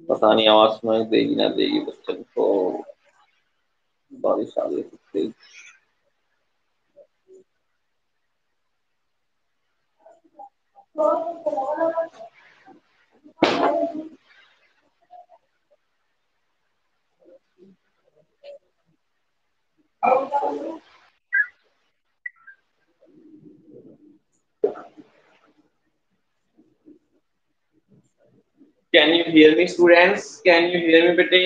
पता नहीं आवाज सुनाई देगी ना देगी बच्चन को। बारिश आ गई तेज। Can you hear me, students? Can you hear me, बेटे?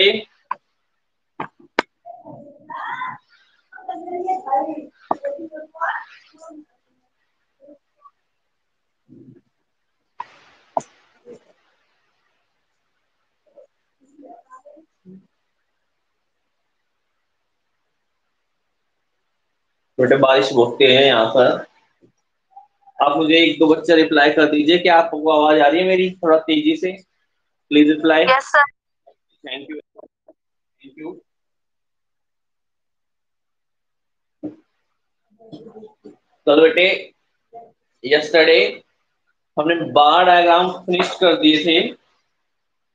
बेटे बारिश बहुत तेज है यहाँ पर। आप मुझे एक दो बच्चे रिप्लाई कर दीजिए कि आपको आवाज आ रही है मेरी, थोड़ा तेजी से please reply. Yes sir. Thank you thank you. चलो बेटे, यस्टरडे हमने बार डायग्राम फिनिश कर दिए थे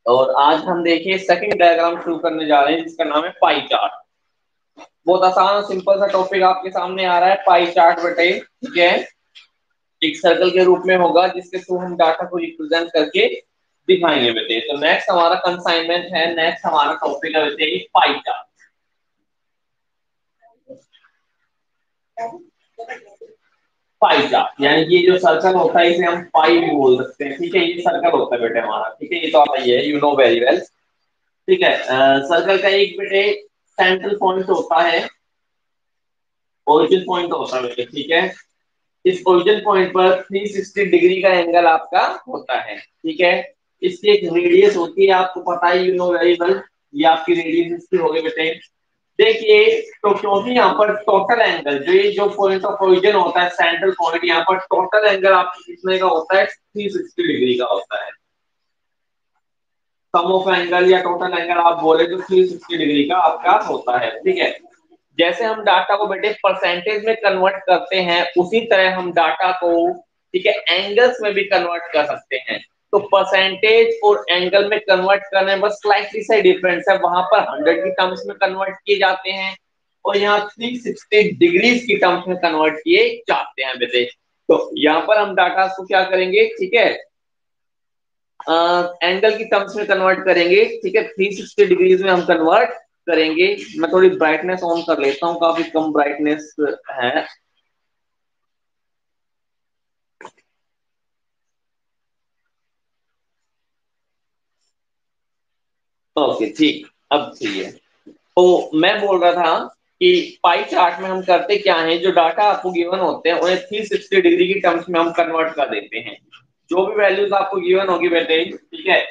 और आज हम देखिए सेकंड डायग्राम शुरू करने जा रहे हैं जिसका नाम है पाई चार्ट। बहुत आसान और सिंपल सा टॉपिक आपके सामने आ रहा है, पाई चार्ट बेटे। ठीक है, एक सर्कल के रूप में होगा जिसके थ्रू हम डाटा को रिप्रेजेंट करके दिखाएंगे बेटे। तो नेक्स्ट हमारा कंसाइनमेंट है, नेक्स्ट हमारा टॉपिक है बेटे पाई चार्ट। पाई चार्ट यानी ये जो सर्कल होता है इसे हम पाई भी बोल सकते हैं। ठीक है, ये सर्कल होता है बेटे हमारा। ठीक है, ये तो आता ही है, यू नो वेरी वेल। ठीक है, सर्कल का एक बेटे सेंट्रल पॉइंट होता है, ओरिजिन पॉइंट होता है बेटे। ठीक है, इस ओरिजिन पॉइंट पर 360 डिग्री का एंगल आपका होता है। ठीक है, इसकी एक रेडियस होती है, आपको पता है, यू नो वेरी वेल। ये आपकी रेडियस इसकी होगी बेटे। देखिए, तो क्योंकि यहाँ पर टोटल एंगल जो ये जो पॉइंट ऑफ ओरिजिन होता है सेंट्रल पॉइंट, यहाँ पर टोटल एंगल आपके कितने का होता है? 360 डिग्री का होता है। सम ऑफ एंगल या टोटल एंगल आप बोले तो 360 डिग्री का आपका होता है। ठीक है, जैसे हम डाटा को बेटे परसेंटेज में कन्वर्ट करते हैं उसी तरह हम डाटा को, ठीक है, एंगल्स में भी कन्वर्ट कर सकते हैं। तो परसेंटेज और एंगल में कन्वर्ट करने में बस स्लाइटली सा डिफरेंस है, वहां पर 100 की टर्म्स में कन्वर्ट किए जाते हैं और यहाँ 360 डिग्रीज की टर्म्स में कन्वर्ट किए जाते हैं बेटे। तो यहाँ पर हम डाटा को क्या करेंगे? ठीक है, एंगल की टर्म्स में कन्वर्ट करेंगे। ठीक है, 360 डिग्रीज में हम कन्वर्ट करेंगे। मैं थोड़ी ब्राइटनेस ऑन कर लेता हूँ, काफी कम ब्राइटनेस है। ओके ठीक, अब सही है। तो मैं बोल रहा था कि पाई चार्ट में हम करते क्या है, जो डाटा आपको गिवन होते हैं उन्हें 360 डिग्री की टर्म्स में हम कन्वर्ट कर देते हैं। जो भी वैल्यूज आपको गिवन होगी बेटे, ठीक है,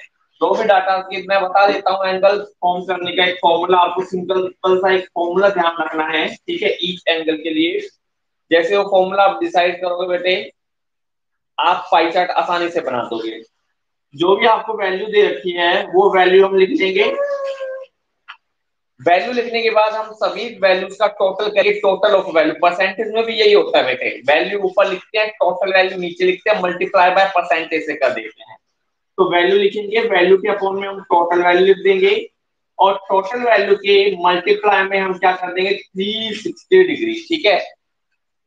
जो भी डाटा की मैं बता देता हूँ, एंगल फॉर्म करने का एक फॉर्मूला आपको सिंपल सा एक फॉर्मूला ध्यान रखना है। ठीक है, ईच एंगल के लिए जैसे वो फॉर्मूला आप डिसाइड करोगे बेटे, आप पाई चार्ट आसानी से बना दोगे। जो भी आपको वैल्यू दे रखी है वो वैल्यू हम लिख लेंगे। वैल्यू लिखने के बाद हम सभी वैल्यूज का टोटल करेंगे, टोटल ऑफ वैल्यू। परसेंटेज में भी यही होता है बेटे, वैल्यू ऊपर लिखते हैं, टोटल वैल्यू नीचे लिखते हैं, मल्टीप्लाई बाय परसेंटेज से कर देते हैं। तो वैल्यू लिखेंगे, वैल्यू के अपॉन में हम टोटल वैल्यू लिख देंगे और टोटल वैल्यू के मल्टीप्लाई में हम क्या कर देंगे? 360 डिग्री। ठीक है,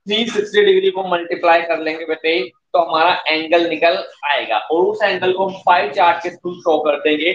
360 डिग्री को मल्टीप्लाई कर लेंगे बेटे तो हमारा एंगल निकल आएगा और उस एंगल को हम पाई चार्ट के थ्रू शो कर देंगे।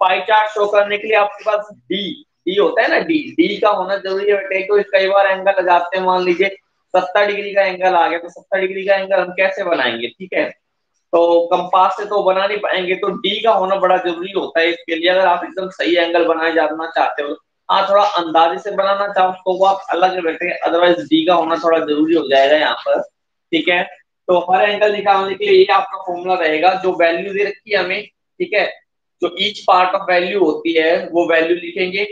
पाई चार्ट शो करने के लिए आपके पास डी डी होता है ना, डी डी का होना जरूरी है बेटे। तो कई बार एंगल लगाते हैं, मान लीजिए 70 डिग्री का एंगल आ गया तो 70 डिग्री का एंगल हम कैसे बनाएंगे? ठीक है, तो कंपास से तो बना नहीं पाएंगे, तो डी का होना बड़ा जरूरी होता है इसके लिए। अगर आप एकदम सही एंगल बनाए जाना चाहते हो, हाँ थोड़ा अंदाजे से बनाना चाहो तो वो आप अलग बैठे, अदरवाइज डी का होना थोड़ा जरूरी हो जाएगा यहाँ पर। ठीक है, तो हर एंगल निकालने के लिए ये आपका फॉर्मूला रहेगा, जो वैल्यू दे रखी है हमें। ठीक है, जो ईच पार्ट ऑफ वैल्यू होती है वो वैल्यू लिखेंगे,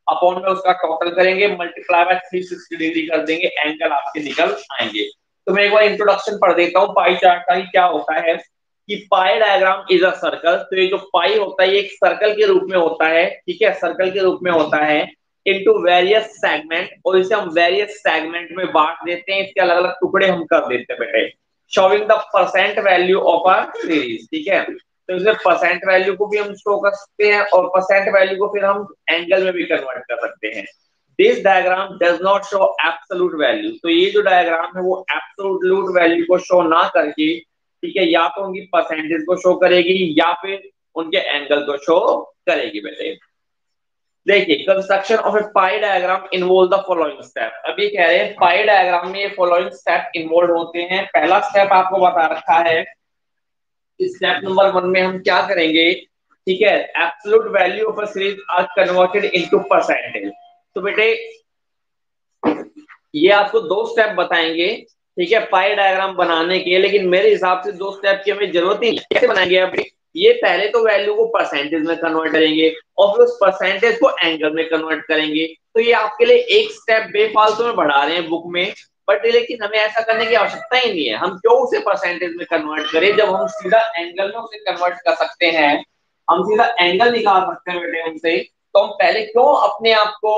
अपॉन में उसका टोटल करेंगे, मल्टीप्लाई बाय 360 डिग्री कर देंगे, एंगल आपके निकल आएंगे। तो मैं एक बार इंट्रोडक्शन पढ़ देता हूँ पाई चार्ट का ही क्या होता है कि पाई डायग्राम इज अ सर्कल। तो ये जो पाई होता है ये एक सर्कल के रूप में होता है। ठीक है, सर्कल के रूप में होता है। इनटू वेरियस सेगमेंट, और इसे हम वेरियस सेगमेंट में बांट देते हैं, इसके अलग अलग टुकड़े हम कर देते हैं बेटे, showing the percent value of a series. ठीक है, तो इसमें परसेंट वैल्यू को भी हम शो कर सकते हैं और परसेंट वैल्यू को फिर हम एंगल में भी कन्वर्ट कर सकते हैं। This diagram does not show absolute value, तो ये जो डायग्राम है वो एब्सोल्यूट वैल्यू को शो ना करके, ठीक है, या तो उनकी परसेंटेज को शो करेगी या फिर उनके एंगल को शो करेगी बेटे। देखिए, construction of A pi diagram involve the following step. अभी कह रहे हैं पाई डायग्राम में ये फॉलोइंग स्टेप इन्वॉल्व होते हैं। पहला स्टेप आपको बता रखा है, स्टेप नंबर 1 में हम क्या करेंगे, ठीक है, absolute value of a series are converted into percentage. तो बेटे ये आपको 2 स्टेप बताएंगे, ठीक है, पाई डायग्राम बनाने के, लेकिन मेरे हिसाब से 2 स्टेप की हमें जरूरत नहीं है। कैसे बनाएंगे आप, ये पहले तो वैल्यू को परसेंटेज में कन्वर्ट करेंगे और फिर उस परसेंटेज को एंगल में कन्वर्ट करेंगे। तो ये आपके लिए एक स्टेप बेफालतू में बढ़ा रहे हैं बुक में, बट लेकिन हमें ऐसा करने की आवश्यकता ही नहीं है। हम क्यों उसे परसेंटेज में कन्वर्ट करें जब हम सीधा एंगल में उसे कन्वर्ट कर सकते हैं, हम सीधा एंगल निकाल सकते हैं बेटे हमसे। तो हम पहले क्यों अपने आप को,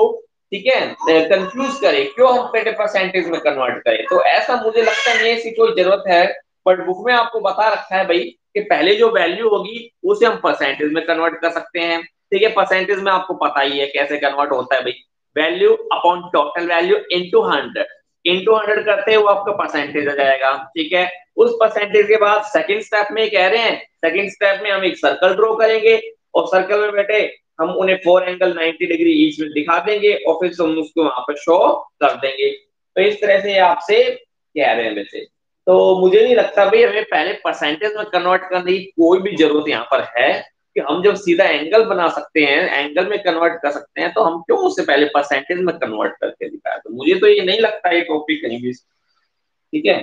ठीक है, कंफ्यूज करें, क्यों हम पहले परसेंटेज में कन्वर्ट करें। तो ऐसा मुझे लगता नहीं है, ऐसी कोई जरूरत है, बट बुक में आपको बता रखा है भाई कि पहले जो वैल्यू होगी उसे हम परसेंटेज में कन्वर्ट कर सकते हैं। ठीक है, परसेंटेज में आपको पता ही है कैसे कन्वर्ट होता है भाई, value upon total value into 100, into 100 करते हैं वो आपका परसेंटेज आ जाएगा। ठीक है, उस परसेंटेज के बाद सेकंड स्टेप में कह रहे हैं, सेकंड स्टेप में हम एक सर्कल ड्रॉ करेंगे और सर्कल में बेटे हम उन्हें 4 एंगल 90 डिग्री ईच में दिखा देंगे और फिर हम उसको वहां पर शो कर देंगे। तो इस तरह से आपसे कह रहे हैं वैसे। तो मुझे नहीं लगता भाई हमें पहले परसेंटेज में कन्वर्ट करने की कोई भी जरूरत यहाँ पर है, कि हम जब सीधा एंगल बना सकते हैं, एंगल में कन्वर्ट कर सकते हैं, तो हम क्यों उससे पहले परसेंटेज में कन्वर्ट करके दिखाए। तो मुझे तो ये नहीं लगता ये टॉपिक कहीं भी, ठीक है।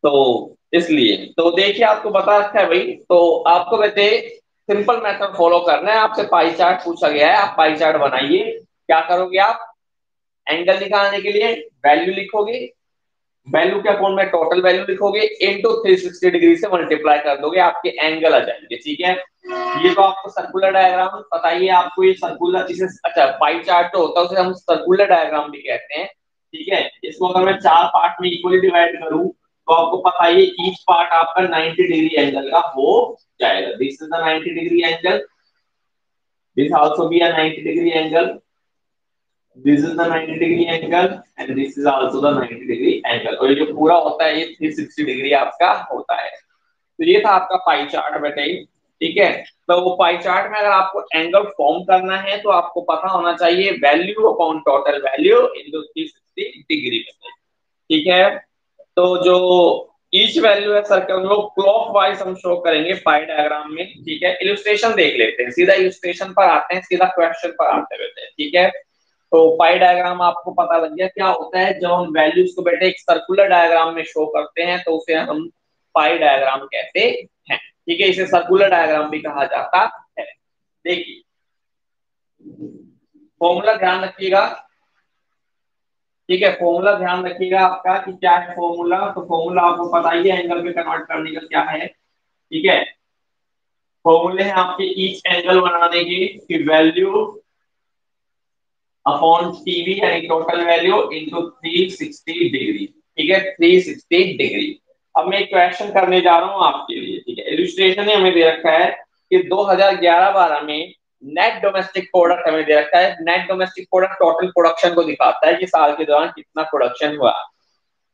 तो इसलिए तो देखिए आपको बता रखा है भाई, तो आपको वैसे सिंपल मेथड फॉलो करना है। आपसे पाई चार्ट पूछा गया है, आप पाई चार्ट बनाइए। क्या करोगे आप, एंगल निकालने के लिए वैल्यू लिखोगे, वैल्यू के अकाउंट में टोटल वैल्यू लिखोगे, इनटू 360 डिग्री से मल्टीप्लाई कर दोगे, आपके एंगल आ जाएंगे। ठीक है, ये तो आपको सर्कुलर डायग्राम बताइए, आपको ये सर्कुलर, इसे अच्छा पाई चार्ट तो होता है उसे हम सर्कुलर डायग्राम भी कहते हैं। ठीक है, इसको अगर मैं 4 पार्ट में इक्वली डिवाइड करूं तो आपको पता है ईच पार्ट आपका 90 डिग्री एंगल का हो जाएगा। This is the 90 degree angle, this also be a 90 degree angle, this is the 90 degree angle and this is also the 90 degree angle, और ये जो पूरा होता है ये 360 डिग्री आपका होता है। तो ये था आपका पाई चार्ट बेटे। ठीक है, तो वो पाई चार्ट में अगर आपको एंगल फॉर्म करना है तो आपको पता होना चाहिए value upon total value into 360 degree में। ठीक है, तो जो ईच वैल्यू है सर्कल में वो क्लॉकवाइज हम शो करेंगे पाई डायग्राम में। ठीक है, इलस्ट्रेशन देख लेते हैं, सीधा इलस्ट्रेशन पर आते हैं, सीधा क्वेश्चन पर आते रहते हैं। ठीक है, तो पाई डायग्राम आपको पता लग गया क्या होता है। जब हम वैल्यूज को बेटे एक सर्कुलर डायग्राम में शो करते हैं तो उसे हम पाई डायग्राम कहते हैं। ठीक है, इसे सर्कुलर डायग्राम भी कहा जाता है। देखिए फॉर्मूला ध्यान रखिएगा। ठीक है, फॉर्मूला ध्यान रखिएगा आपका कि क्या है फॉर्मूला। तो फॉर्मूला आपको पता ही है एंगल में कन्वर्ट करने का क्या है। ठीक है, फॉर्मूले हैं आपके ईच एंगल बनाने की वैल्यू अपॉन टीवी यानी टोटल वैल्यू इनटू 360 डिग्री। ठीक है, 360 डिग्री। अब मैं एक क्वेश्चन करने जा रहा हूं आपके लिए। ठीक है, इलस्ट्रेशन हमें दे रखा है कि 2011-12 में नेट डोमेस्टिक प्रोडक्ट हमें दे रखा है। Net domestic product total production को दिखाता है कि साल के दौरान कितना प्रोडक्शन हुआ।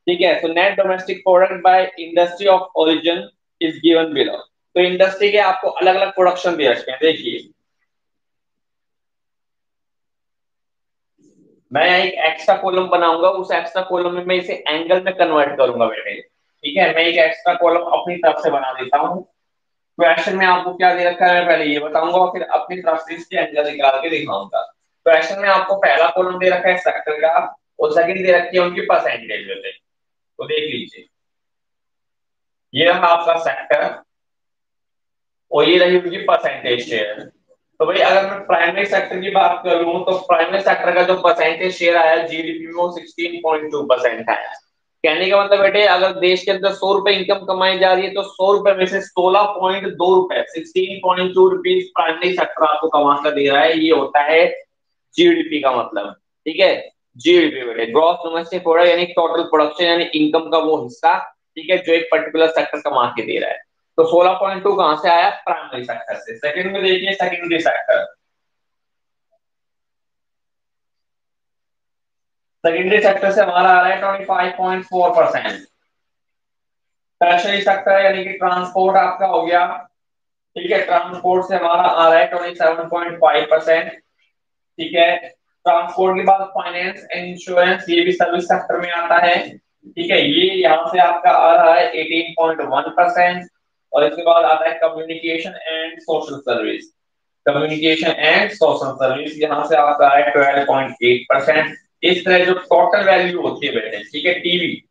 ठीक है, तो net domestic product by industry of origin is given below. तो इंडस्ट्री के आपको अलग अलग प्रोडक्शन दे रखे हैं। देखिए मैं एक एक्स्ट्रा कॉलम बनाऊंगा, उस एक्स्ट्रा कॉलम में मैं इसे एंगल में कन्वर्ट करूंगा बेटे। ठीक है, मैं एक एक्स्ट्रा कॉलम अपनी तरफ से बना देता हूँ। क्वेश्चन में आपको क्या दे रखा है मैं पहले ये बताऊंगा और फिर अपनी तरफ से इसके एंगल निकाल के दिखाऊंगा। क्वेश्चन में आपको पहला कॉलम दे रखा है सेक्टर का और सेकंड दे रखी है उनकी परसेंटेज बेटे। तो देख लीजिए, ये रहा आपका सेक्टर और ये रही उनकी परसेंटेज शेयर। तो भाई अगर मैं प्राइमरी सेक्टर की बात करूं तो प्राइमरी सेक्टर का जो परसेंटेज शेयर आया जीडीपी में वो 16.2% आया। कहने का मतलब बेटे अगर देश के अंदर 100 रुपए इनकम कमाई जा रही है तो 100 रुपए में से 16.2 रुपए 16.2 रुपीज प्राइमरी सेक्टर आपको कमा कर दे रहा है। ये होता है जीडीपी का मतलब, ठीक है, जीडीपी बेटे ग्रॉस डोमेस्टिक प्रोडक्ट यानी टोटल प्रोडक्शन यानी इनकम का वो हिस्सा, ठीक है, जो एक पर्टिकुलर सेक्टर कमा के दे रहा है। तो 16.2 कहां से आया? प्राइमरी सेक्टर से। सेकंड में देखिए सेकेंडरी सेक्टर। सेकेंडरी सेक्टर से हमारा आ रहा है 25.4%। टर्शरी सेक्टर यानी कि ट्रांसपोर्ट आपका हो गया, ठीक है, ट्रांसपोर्ट से हमारा आ रहा है 27.5%। ठीक है, ट्रांसपोर्ट के बाद फाइनेंस एंड इंश्योरेंस, ये भी सर्विस सेक्टर में आता है, ठीक है, ये यहाँ से आपका आ रहा है 18.1%। और इसके बाद आता है communication and social service. Communication and social service यहाँ से आपका है 12.8%। इस तरह जो टोटल वैल्यू होती है बेटे, ठीक है, टीवी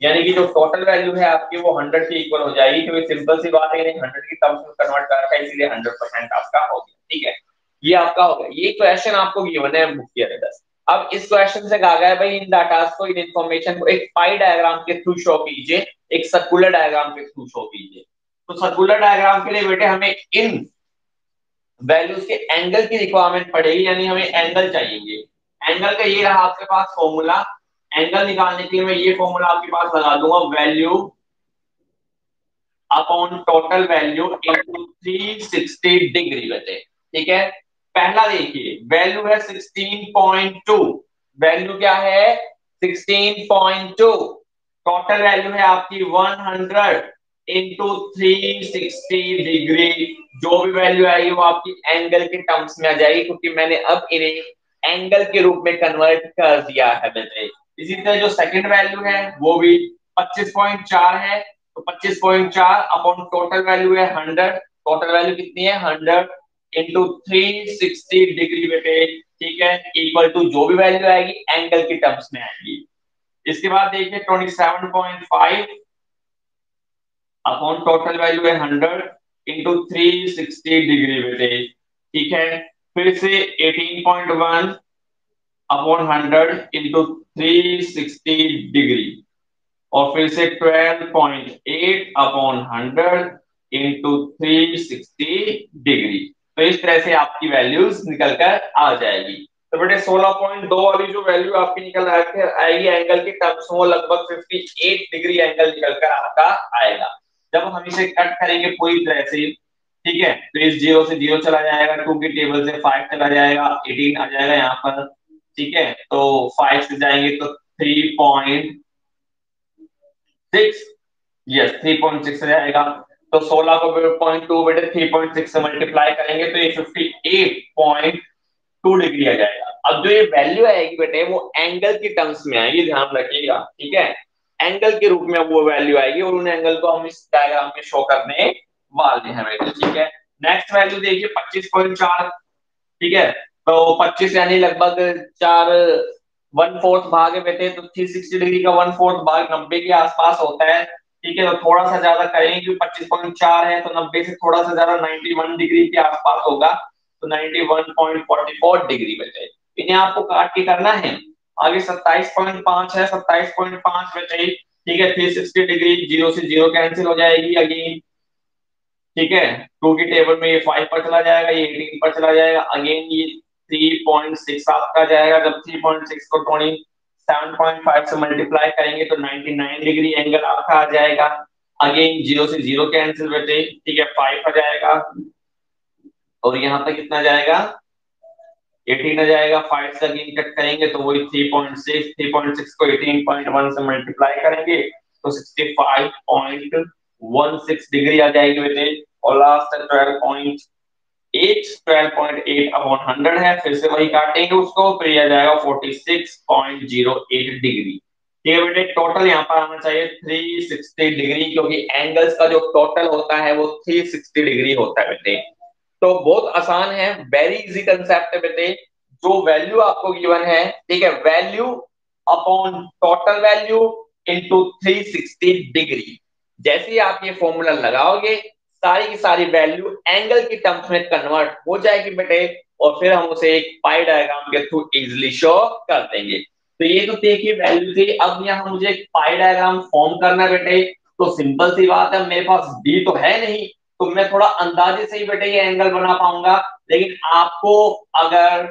यानी कि जो टोटल वैल्यू है आपकी वो 100 के इक्वल हो जाएगी, क्योंकि सिंपल सी बात है, 100 की टर्म्स में कन्वर्ट कर रखा है, इसलिए 100% आपका हो गया। ठीक है, ये आपका हो गया। ये क्वेश्चन आपको गिवन है बुक के अंदर। अब इस क्वेश्चन से कहा गया है भाई इन डाटास को, इन इन्फॉर्मेशन को एक पाई डायग्राम के थ्रू शो कीजिए, एक सर्कुलर डायग्राम के थ्रू शो कीजिए। तो सर्कुलर डायग्राम के लिए बेटे हमें इन वैल्यूज के एंगल की रिक्वायरमेंट पड़ेगी, यानी हमें एंगल चाहिए। एंगल का ये रहा आपके पास फॉर्मूला। एंगल निकालने के लिए मैं ये फॉर्मूला आपके पास लगा दूंगा, value upon total value into 360 degree बेटे। ठीक है, पहला देखिए वैल्यू है 16.2। वैल्यू क्या है? 16.2। टोटल वैल्यू है आपकी 100 इंटू 360 डिग्री। जो भी वैल्यू आएगी वो आपकी एंगल के टर्म्स में आ जाएगी, क्योंकि मैंने अब इन्हें एंगल के रूप में कन्वर्ट कर दिया है बेटे। इसी तरह जो सेकंड वैल्यू है वो भी 25.4 है, तो 25.4 अपॉन टोटल वैल्यू है 100। टोटल वैल्यू कितनी है? 100 इंटू 360 डिग्री बेटे। ठीक है, इक्वल टू जो भी वैल्यू आएगी एंगल की टर्म्स में आएगी। इसके बाद देखिए 27.5 अपॉन टोटल वैल्यू है 100 इंटू 360 डिग्री बेटे। ठीक है, फिर से 18.1 अपॉन 100 इंटू 360 डिग्री, और फिर से 12.8 अपॉन 100 इंटू 360 डिग्री। तो इस तरह से आपकी वैल्यूज निकल कर आ जाएगी। तो बेटे 16.2 वाली जो वैल्यू आपकी निकल आएगी एंगल की टर्म्स में, वो लगभग 58 डिग्री एंगल निकल कर आपका आएगा। जब हम इसे कट करेंगे पूरी तरह से, ठीक है, तो इस 0 से 0 चला जाएगा, 2 की टेबल से 5 चला जाएगा, 18 आ जाएगा यहाँ पर। ठीक है, तो 5 से जाएंगे तो 3.6, यस 3.6 रहेगा। तो 16 को 0.2 बेटे 3.6 से मल्टीप्लाई करेंगे तो ये 58.2 डिग्री आ जाएगा। अब जो ये वैल्यू आएगी बेटे वो एंगल की टर्म्स में आएगी, ध्यान रखिएगा। ठीक है, एंगल के रूप में वो वैल्यू आएगी, और उन एंगल को हम इस डायग्राम में शो करने वाले हैं बेटे। ठीक है, नेक्स्ट वैल्यू देखिए 25.4। ठीक है, तो 25 यानी लगभग 4 1/4 भाग है बेटे, तो 360 डिग्री का 1/4 भाग 90 के आसपास होता है। ठीक है, तो थोड़ा सा ज्यादा करेंगे क्योंकि 25.4 है, तो 90 से थोड़ा सा ज्यादा 91 डिग्री के आसपास होगा, तो 91.44 डिग्री बेटे। इन्हें आपको काट के करना है। आगे 27.5 है, 27.5 बेटे। ठीक है, 360 डिग्री 0 से 0 कैंसिल हो जाएगी अगेन। ठीक है, 2 की टेबल में ये 5 पर चला जाएगा, ये 18 पर चला जाएगा, अगेन ये 3.6 आपका जाएगा। जब 3.6 को 27.5 से मल्टीप्लाई करेंगे तो 99 डिग्री एंगल आपका आ जाएगा। अगेन 0 से 0 कैंसिल बेटे। ठीक है, 5 आ जाएगा, और यहाँ तक कितना जाएगा? 18 आ जाएगा। 5 से अगेन कट करेंगे तो वही 3.6, 3.6 को 18.1 से मल्टीप्लाई करेंगे तो 65.16 डिग्री आ जाएगी बेटे। और लास्ट है 12.8 अपॉन 100 है, फिर से वही काटेंगे उसको, फिर यह जाएगा 46.08 डिग्री। ठीक है बेटे, टोटल यहाँ पर आना चाहिए 360 डिग्री, क्योंकि एंगल्स का जो टोटल होता है वो 360 डिग्री होता है बेटे। तो बहुत आसान है, वेरी इजी कंसेप्ट है बेटे। जो वैल्यू आपको गिवन है, ठीक है, value upon total value into 360 degree. जैसे ही आप ये फॉर्मूला लगाओगे सारी की सारी वैल्यू एंगल की टर्म्स में कन्वर्ट हो जाएगी बेटे, और फिर हम उसे एक पाई डायग्राम के थ्रू इजिली शो कर देंगे। तो ये तो देखिए वैल्यू थी। अब यहाँ मुझे एक पाई डायग्राम फॉर्म करना है बेटे। तो सिंपल सी बात है, मेरे पास डी तो है नहीं, तो मैं थोड़ा अंदाजे से ही बेटे ये एंगल बना पाऊंगा। लेकिन आपको अगर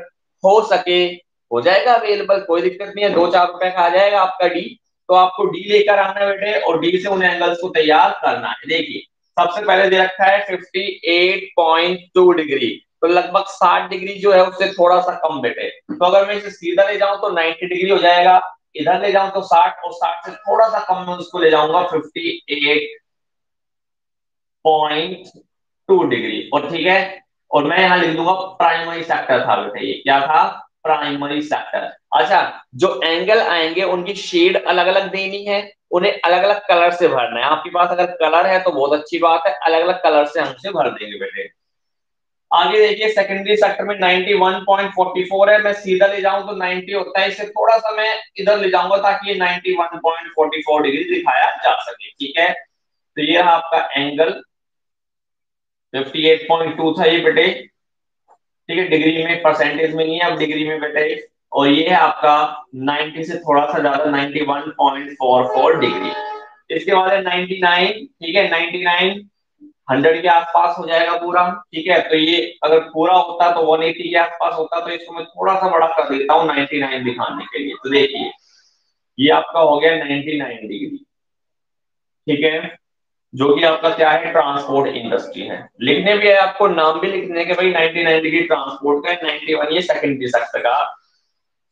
हो सके हो जाएगा अवेलेबल, कोई दिक्कत नहीं है, 2-4 रुपए का आ जाएगा आपका डी। तो आपको डी लेकर आना है बेटे और डी से उन एंगल्स को तैयार करना है। देखिए सबसे पहले दे रखा है 58.2 डिग्री, तो लगभग 60 डिग्री जो है उससे थोड़ा सा कम बेटे। तो अगर मैं इसे सीधा ले जाऊं तो 90 डिग्री हो जाएगा, इधर ले जाऊं तो 60, और 60 से थोड़ा सा कम मैं उसको ले जाऊंगा 58.2 डिग्री, और ठीक है। और मैं यहां लिख दूंगा प्राइमरी सेक्टर था बेटे, ये क्या था, प्राइमरी सेक्टर। अच्छा, जो एंगल आएंगे उनकी शेड अलग अलग देनी है, उन्हें अलग अलग कलर से भरना है। आपके पास अगर कलर है तो बहुत अच्छी बात है, अलग अलग कलर से हम उसे भर देंगे बेटे। आगे देखिए सेकेंडरी सेक्टर में 91.44 है, मैं सीधा ले जाऊं तो 90 होता है, इसे थोड़ा सा मैं इधर ले जाऊंगा ताकि ये 91.44 डिग्री दिखाया जा सके, ठीक है। तो ये रहा आपका एंगल 58.2 था ये बेटे, ठीक है, डिग्री में, परसेंटेज में नहीं है, अब डिग्री में बेटे। और ये है आपका 90 से थोड़ा सा ज्यादा 91.44 डिग्री। इसके बाद है 99, ठीक है, 99 100 के आसपास हो जाएगा पूरा, ठीक है। तो ये अगर पूरा होता तो 180 के आसपास होता, तो इसको मैं थोड़ा सा बड़ा कर देता हूँ 99 दिखाने के लिए। तो देखिए ये आपका हो गया 99 डिग्री, ठीक है, जो कि आपका क्या है, ट्रांसपोर्ट इंडस्ट्री है। लिखने भी है आपको, नाम भी लिखने के भाई 99 डिग्री ट्रांसपोर्ट का है, 91 ये सेकेंडरी सेक्टर का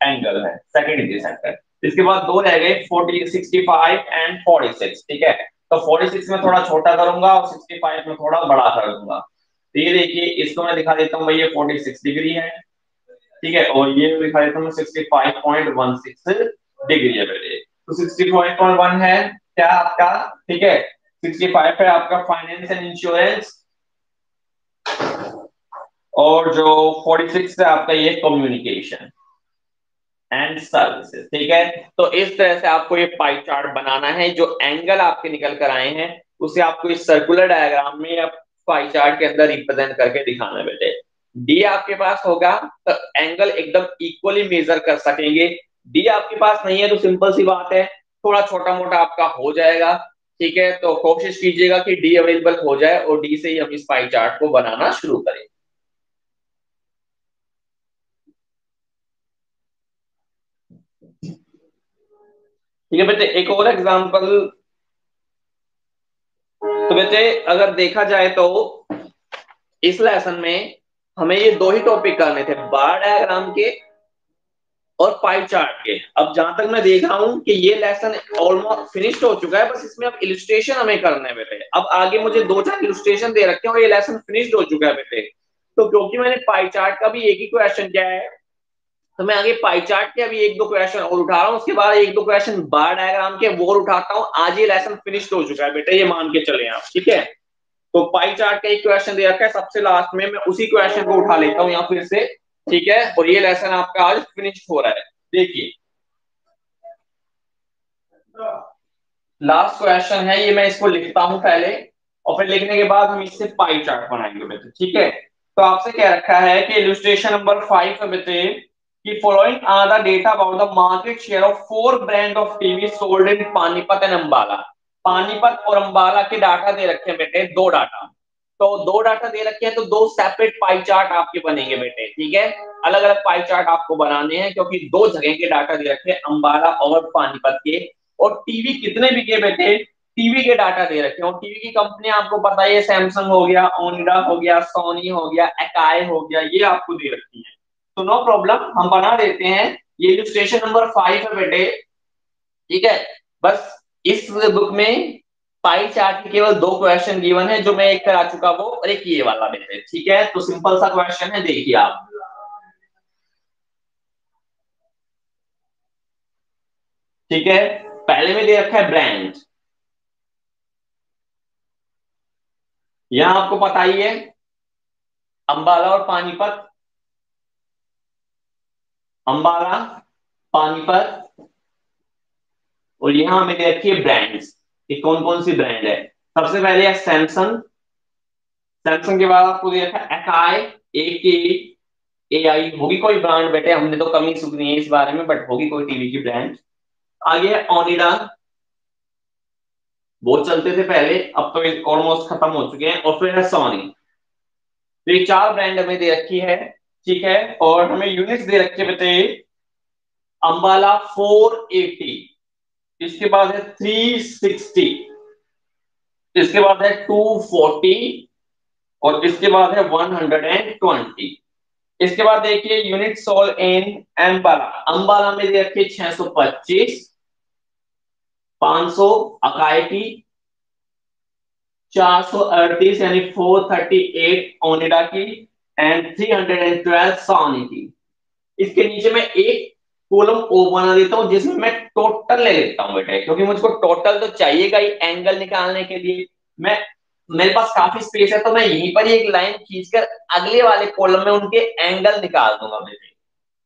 एंगल है, सेकेंडरी सेक्टर। इसके बाद दो रह गए 40, 65 एंड 46, ठीक है। तो 46 में थोड़ा छोटा करूंगा और 65 में थोड़ा बड़ा कर दूंगा। तो ये देखिए इसको मैं दिखा देता हूँ भाई, ये 46 डिग्री है, ठीक है, और ये दिखा देता हूँ 65.16 डिग्री है बेटे। तो 65.1 है क्या आपका, ठीक है, 65 है आपका फाइनेंस एंड इंश्योरेंस, और जो 46 है आपका ये कम्युनिकेशन एंड सर्विसेज, ठीक है। तो इस तरह से आपको ये पाई चार्ट बनाना है, जो एंगल आपके निकल कर आए हैं उसे आपको इस सर्कुलर डायग्राम में या पाई चार्ट के अंदर रिप्रेजेंट करके दिखाना है बेटे। डी आपके पास होगा तो एंगल एकदम इक्वली मेजर कर सकेंगे। डी आपके पास नहीं है तो सिंपल सी बात है, थोड़ा छोटा मोटा आपका हो जाएगा, ठीक है। तो कोशिश कीजिएगा कि डी अवेलेबल हो जाए और डी से ही हम इस पाई चार्ट को बनाना शुरू करें। ठीक है बेटे, एक और एग्जांपल। तो बेटे अगर देखा जाए तो इस लेसन में हमें ये दो ही टॉपिक करने थे, बार डायग्राम के और पाई चार्ट के। अब जहां तक मैं देख रहा हूं कि ये लेसन ऑलमोस्ट फिनिश्ड हो चुका है, बस इसमें अब इलस्ट्रेशन हमें करने हैं बेटे। अब आगे मुझे 2-4 इलस्ट्रेशन दे रखे हैं और ये लेसन फिनिश्ड हो चुका है बेटे। तो क्योंकि मैंने पाई चार्ट का भी एक ही क्वेश्चन किया है, तो मैं आगे पाई चार्ट के अभी 1-2 क्वेश्चन और उठा रहा हूँ, उसके बाद 1-2 क्वेश्चन बार डायग्राम के वो और उठाता हूँ। आज ये लेसन फिनिश्ड हो चुका है बेटे, ये मान के चले आप, ठीक है। तो पाई चार्ट का एक क्वेश्चन दे रखा है सबसे लास्ट में, मैं उसी क्वेश्चन को उठा लेता हूँ यहाँ फिर से, ठीक है। और ये लेसन आपका आज फिनिश हो रहा है। देखिए लास्ट क्वेश्चन है ये, मैं इसको लिखता हूं पहले और फिर लिखने के बाद हम इससे पाई चार्ट बनाएंगे बेटे, ठीक है। तो आपसे क्या रखा है कि इलस्ट्रेशन नंबर 5 है बेटे, कि following are the data about the market share of 4 brand of TV sold in Panipat and Ambala. Panipat और अंबाला के डाटा दे रखे हैं बेटे, दो डाटा। तो दो डाटा दे रखे हैं तो दो सेपरेट पाई चार्ट आपके बनेंगे बेटे, ठीक है। अलग अलग पाई चार्ट आपको बनाने हैं क्योंकि दो जगह के डाटा दे रखे हैं, अंबाला और पानीपत के। और टीवी कितने बिके बेटे, टीवी के डाटा दे रखे हैं, और टीवी की कंपनी आपको पता है, सैमसंग हो गया, ओनिडा हो गया, सोनी हो गया, एकाई हो गया, ये आपको दे रखी है। तो नो प्रॉब्लम, हम बना देते हैं। ये इलस्ट्रेशन नंबर 5 है बेटे, ठीक है। बस इस बुक में पाई चार्ट के केवल दो क्वेश्चन गिवन है, जो मैं एक करा चुका वो, और एक ये वाला बेटे, ठीक है। तो सिंपल सा क्वेश्चन है, देखिए आप, ठीक है। पहले में दे रखा है ब्रांड, यहां आपको पता ही है अंबाला और पानीपत, अंबाला, पानीपत, और यहां हमें दे रखी है ब्रांड्स कि कौन कौन सी ब्रांड है। सबसे पहले है सैमसंग, सैमसंग के बाद आपको दे रखा है एकाई, ए के ए आई, होगी कोई ब्रांड बेटे, हमने तो कम ही सुनी है इस बारे में, बट होगी कोई टीवी की ब्रांड। आगे है ओनिडा, बहुत चलते थे पहले, अब तो ऑलमोस्ट खत्म हो चुके हैं। और फिर है सोनी। तो ये चार ब्रांड हमें दे रखी है, ठीक है, और हमें यूनिट्स दे रखे बेटे अंबाला 480, इसके बाद है 360, इसके बाद है 240, और इसके बाद है 120। इसके बाद देखिए unit sold in Ambala, Ambala में दे रखे 625, 500 अकायटी, 438 यानी 438 ओनिडा की, एंड 312 सोनी की। इसके नीचे मैं एक कॉलम ओ बना देता हूं जिसमें मैं टोटल ले लेता हूं बेटे, क्योंकि मुझको टोटल तो चाहिएगा ही एंगल निकालने के लिए। मैं मेरे पास काफी स्पेस है तो मैं यहीं पर ही एक लाइन खींचकर अगले वाले कॉलम में उनके एंगल निकाल दूंगा बेटे।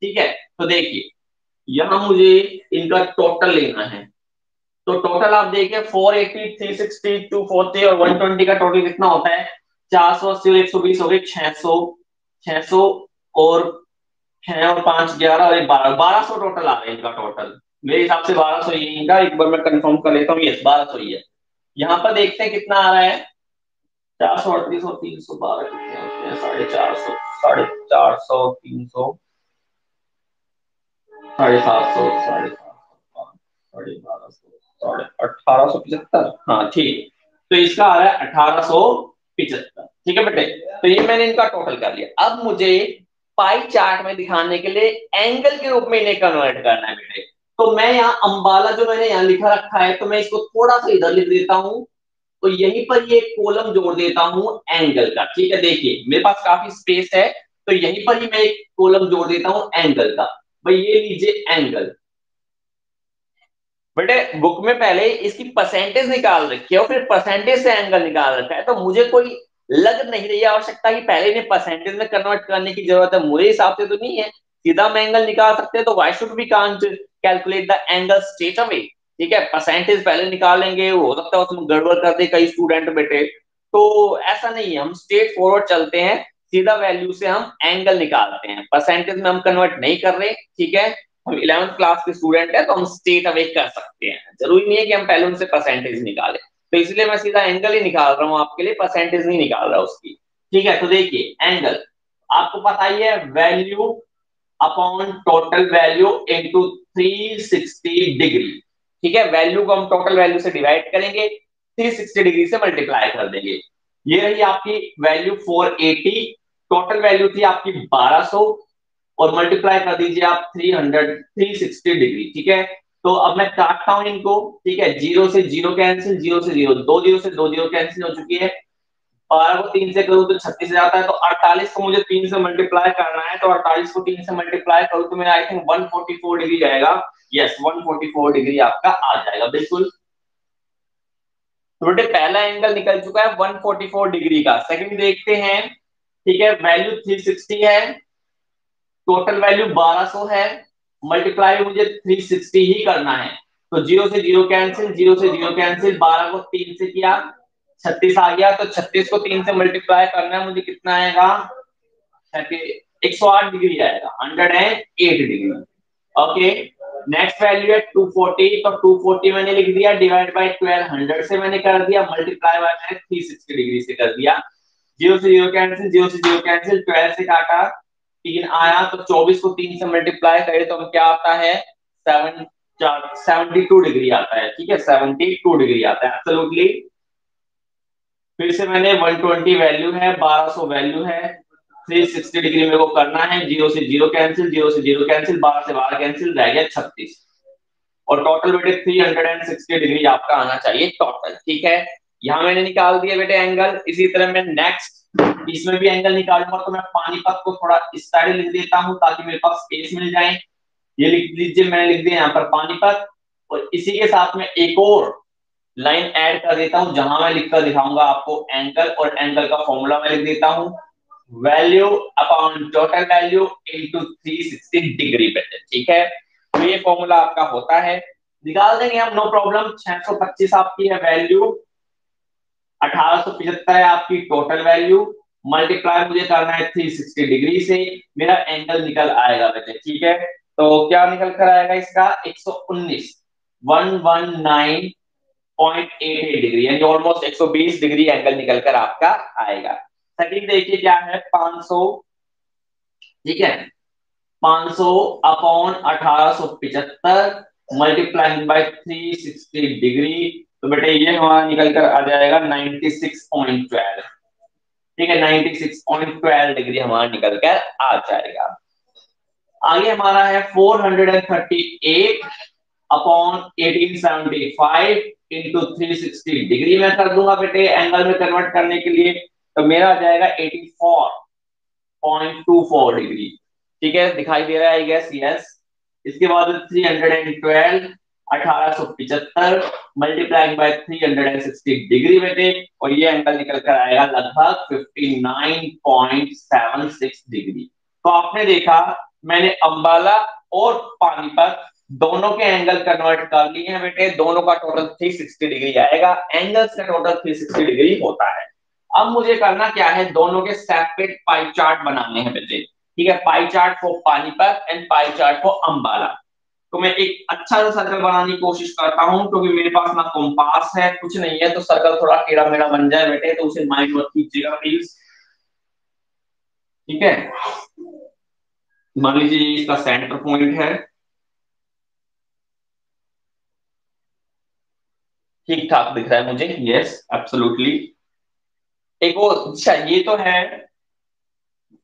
ठीक है, तो देखिए यहां मुझे इनका टोटल लेना है। तो टोटल आप देखिए 480, 360, 240 और 120 का टोटल कितना होता है? 480 और 120 हो गए 600, 600 और 6 और 5 11 और 12, 1200 टोटल आ रहे हैं इनका टोटल। मेरे हिसाब से 1200 ही है इनका, एक बार मैं कंफर्म कर लेता हूँ। यस 1200 ही है। यहाँ पर देखते हैं कितना आ रहा है। 438 और 312 कितने होते हैं? 450, 450, 300, 750, 750, 1250, 1875। हाँ ठीक, तो इसका आ रहा है 1875। ठीक है बेटे, तो ये मैंने इनका टोटल कर लिया। अब मुझे पाई चार्ट में दिखाने के लिए एंगल के रूप में इन्हें कन्वर्ट करना है बेटे। तो मैं यहाँ अंबाला जो मैंने यहाँ लिखा रखा है, तो मैं इसको थोड़ा सा इधर लिख देता हूँ, तो यहीं पर ये कॉलम जोड़ देता हूं एंगल का। ठीक है, देखिए मेरे पास काफी स्पेस है, तो यहीं पर ही मैं एक कॉलम जोड़ देता हूं एंगल का। भाई ये लीजिए एंगल। बेटे बुक में पहले इसकी परसेंटेज निकाल रखी है और फिर परसेंटेज से एंगल निकाल रखा है, तो मुझे कोई लग नहीं रही आवश्यकता कि पहले इन्हें परसेंटेज में कन्वर्ट करने की जरूरत है। मेरे हिसाब से तो नहीं है, सीधा हम एंगल निकाल सकते हैं। तो why should we can't calculate the angle straight away? ठीक है, परसेंटेज पहले निकालेंगे, हो सकता है उसमें गड़बड़ कर दे कई स्टूडेंट बेटे। तो ऐसा नहीं है, हम स्ट्रेट फॉरवर्ड चलते हैं, सीधा वैल्यू से हम एंगल निकालते हैं, परसेंटेज में हम कन्वर्ट नहीं कर रहे। ठीक है, हम 11th क्लास के स्टूडेंट है तो हम स्टेट अवे कर सकते हैं, जरूरी नहीं है कि हम पहले उनसे परसेंटेज निकालें। तो इसलिए मैं सीधा एंगल ही निकाल रहा हूं आपके लिए, परसेंटेज नहीं निकाल रहा उसकी। ठीक है, तो देखिए एंगल आपको पता ही है, value upon total value into 360 degree. ठीक है, वैल्यू को हम टोटल वैल्यू से डिवाइड करेंगे, 360 डिग्री से मल्टीप्लाई कर देंगे। ये रही आपकी वैल्यू 480, टोटल वैल्यू थी आपकी 1200, और मल्टीप्लाई कर दीजिए आप 360 डिग्री। ठीक है, तो अब मैं काटता हूं इनको। ठीक है, जीरो से जीरो कैंसिल, जीरो से जीरो, दो जीरो से दो जीरो कैंसिल हो चुकी है। 12 को 3 से करूं तो 36 जाता है, तो 48 को मुझे 3 से मल्टीप्लाई करना है, तो 48 को 3 से मल्टीप्लाई करूं तो मेरा आई थिंक 144 डिग्री जाएगा। यस 144 डिग्री आपका आ जाएगा बिल्कुल। तो बेटे पहला एंगल निकल चुका है 144 डिग्री का। सेकंड देखते हैं। ठीक है, वैल्यू 360 है, टोटल वैल्यू 1200 है, मल्टीप्लाई मुझे 360 ही करना है। तो जीरो से जीरो कैंसिल, जीरो से जीरो कैंसिल, 12 को 3 से किया 36 आ गया, तो 36 को 3 से मल्टीप्लाई करना है मुझे, कितना आएगा? 108 डिग्री आएगा, 108 डिग्री। ओके, नेक्स्ट वैल्यू है 240, तो 240 मैंने लिख दिया, डिवाइड बाय 1200 से मैंने कर दिया, मल्टीप्लाई बाय मैंने 360 डिग्री से कर दिया। जीरो से जीरो कैंसिल, जीरो से जीरो कैंसिल, 12 से काटा 3 आया, तो 24 को 3 से मल्टीप्लाई करे तो क्या आता है? 72 डिग्री आता है। ठीक है, 72 डिग्री आता है एब्सोल्युटली। फिर से मैंने 120 वैल्यू है, 1200 वैल्यू है, 360 डिग्री मेरे को करना है, जीरो से जीरो कैंसिल, जीरो से जीरो कैंसिल, 12 से 12 कैंसिल, रह गया 36, और टोटल बेटे 360 डिग्री आपका आना चाहिए टोटल। ठीक है, यहां मैंने निकाल दिया बेटे एंगल। इसी तरह मैं नेक्स्ट इसमें भी एंगल निकालूंगा, तो मैं पानीपत को थोड़ा इस साइड लिख देता हूं ताकि मेरे पास स्पेस मिल जाए। ये लिख लीजिए, मैंने लिख दिया यहाँ पर पानीपत, और इसी के साथ में एक और लाइन ऐड कर देता हूं जहां मैं लिखकर दिखाऊंगा आपको एंगल, और एंगल का फॉर्मूला मैं लिख देता हूं, value upon total value into 360 degree बेटे। ठीक है, तो ये फॉर्मूला आपका होता है, निकाल देंगे हम, नो प्रॉब्लम। 625 आपकी है वैल्यू, 1875 है आपकी टोटल वैल्यू, मल्टीप्लाई मुझे करना है 360 डिग्री से, मेरा एंगल निकल आएगा बेटे। ठीक है, तो क्या निकल कर आएगा इसका? 119, 119.88 डिग्री, यानी ऑलमोस्ट 120 डिग्री एंगल निकल कर आपका आएगा। सेकंड देखिए क्या है, 500। ठीक है, 500 अपॉन 1875 मल्टीप्लाइंग बाय 360 डिग्री, तो बेटे ये हमारा निकल कर आ जाएगा 96.12। ठीक है, 96.12 डिग्री हमारा निकल कर आ जाएगा। आगे हमारा है 438 अपॉन 1875 इंटू 360 डिग्री में कर दूंगा बेटे एंगल में कन्वर्ट करने के लिए, तो मेरा आ जाएगा 84.24 डिग्री। ठीक है, दिखाई दे रहा है आई गेस, यस। इसके बाद 312 1875 मल्टीप्लाइड बाय 360 डिग्री बेटे, और ये एंगल निकल कर आएगा लगभग 59.76 डिग्री। तो आपने देखा मैंने अंबाला और पानीपत दोनों के एंगल कन्वर्ट कर लिए हैं बेटे, दोनों का टोटल 360 डिग्री आएगा, एंगल्स का टोटल 360 डिग्री होता है। अब मुझे करना क्या है, दोनों के सेपरेट पाई चार्ट बनाने हैं बेटे। ठीक है, pie chart for Panipat and pie chart for Ambala. तो मैं एक अच्छा सा सर्कल बनाने की कोशिश करता हूं, क्योंकि मेरे पास ना कंपास है कुछ नहीं है, तो सर्कल थोड़ा टेढ़ा मेढ़ा बन जाए बेटे, तो उसे माइंड मत कीजिएगा प्लीज। ठीक है, मान लीजिए इसका सेंटर पॉइंट है, ठीक ठाक दिख रहा है मुझे, यस एब्सोल्युटली। एक वो अच्छा ये तो है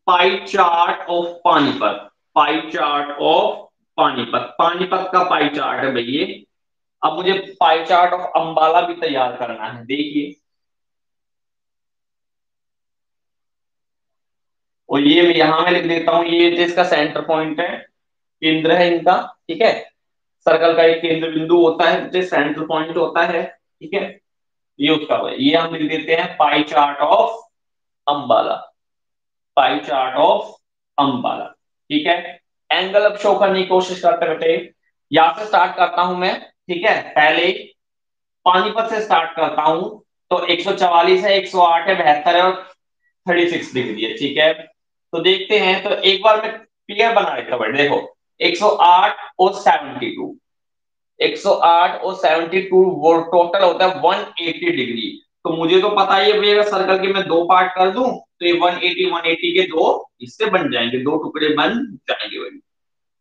pie chart of Panipat, pie chart of Panipat, Panipat का पाई चार्ट है भैया। अब मुझे पाई चार्ट ऑफ अंबाला भी तैयार करना है, देखिए। और ये यहां मैं लिख देता हूं, ये इसका सेंटर पॉइंट है, केंद्र है इनका। ठीक है, सर्कल का एक केंद्र बिंदु होता है, जो सेंटर पॉइंट होता है। ठीक है, ये उसका ये हम लिख देते हैं pie chart of Ambala, pie chart of Ambala. ठीक है, एंगल अब शो करने की कोशिश करते बेटे, यहां से स्टार्ट करता हूं मैं। ठीक है, पहले पानीपत से स्टार्ट करता हूं, तो 144 है, 108 है, 72 है और 36 डिग्री है। ठीक है, तो देखते हैं, तो एक बार मैं क्लियर बना देता हूं, देखो 108 और 72, 108 और 72 वो टोटल होता है 180 डिग्री। तो मुझे तो पता ही है भैया, सर्कल के मैं दो पार्ट कर दूं तो ये 180 180 के दो हिस्से बन जाएंगे, दो टुकड़े बन जाएंगे भाई।